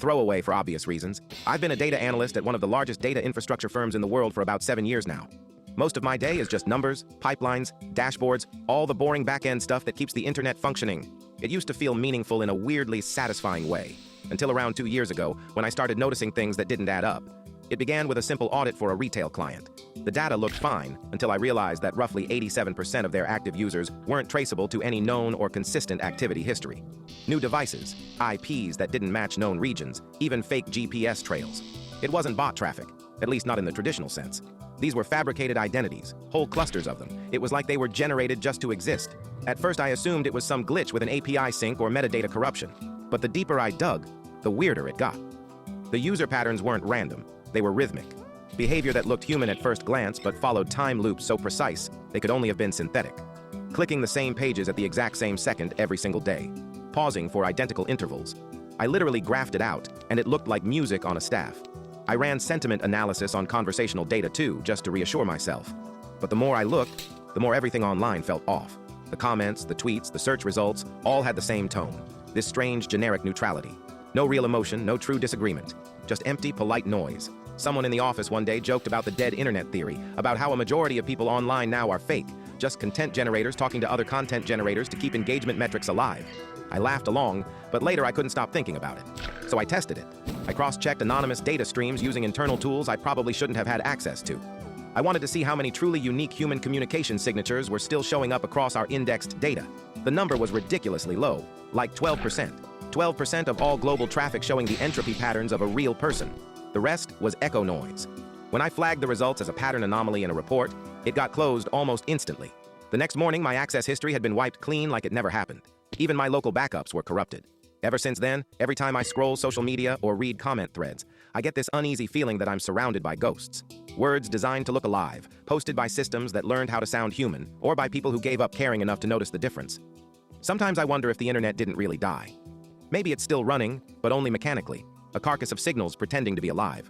throwaway for obvious reasons. I've been a data analyst at one of the largest data infrastructure firms in the world for about 7 years now. Most of my day is just numbers, pipelines, dashboards, all the boring back-end stuff that keeps the internet functioning. It used to feel meaningful in a weirdly satisfying way, until around 2 years ago when I started noticing things that didn't add up. It began with a simple audit for a retail client. The data looked fine until I realized that roughly 87% of their active users weren't traceable to any known or consistent activity history. New devices, IPs that didn't match known regions, even fake GPS trails. It wasn't bot traffic, at least not in the traditional sense. These were fabricated identities, whole clusters of them. It was like they were generated just to exist. At first I assumed it was some glitch with an API sync or metadata corruption. But the deeper I dug, the weirder it got. The user patterns weren't random, they were rhythmic. Behavior that looked human at first glance but followed time loops so precise they could only have been synthetic. Clicking the same pages at the exact same second every single day. Pausing for identical intervals. I literally graphed it out, and it looked like music on a staff. I ran sentiment analysis on conversational data too, just to reassure myself. But the more I looked, the more everything online felt off. The comments, the tweets, the search results, all had the same tone. This strange, generic neutrality. No real emotion, no true disagreement. Just empty, polite noise. Someone in the office one day joked about the dead internet theory, about how a majority of people online now are fake, just content generators talking to other content generators to keep engagement metrics alive. I laughed along, but later I couldn't stop thinking about it. So I tested it. I cross-checked anonymous data streams using internal tools I probably shouldn't have had access to. I wanted to see how many truly unique human communication signatures were still showing up across our indexed data. The number was ridiculously low, like 12%. 12% of all global traffic showing the entropy patterns of a real person. The rest was echo noise. When I flagged the results as a pattern anomaly in a report, it got closed almost instantly. The next morning, my access history had been wiped clean like it never happened. Even my local backups were corrupted. Ever since then, every time I scroll social media or read comment threads, I get this uneasy feeling that I'm surrounded by ghosts. Words designed to look alive, posted by systems that learned how to sound human, or by people who gave up caring enough to notice the difference. Sometimes I wonder if the internet didn't really die. Maybe it's still running, but only mechanically, a carcass of signals pretending to be alive.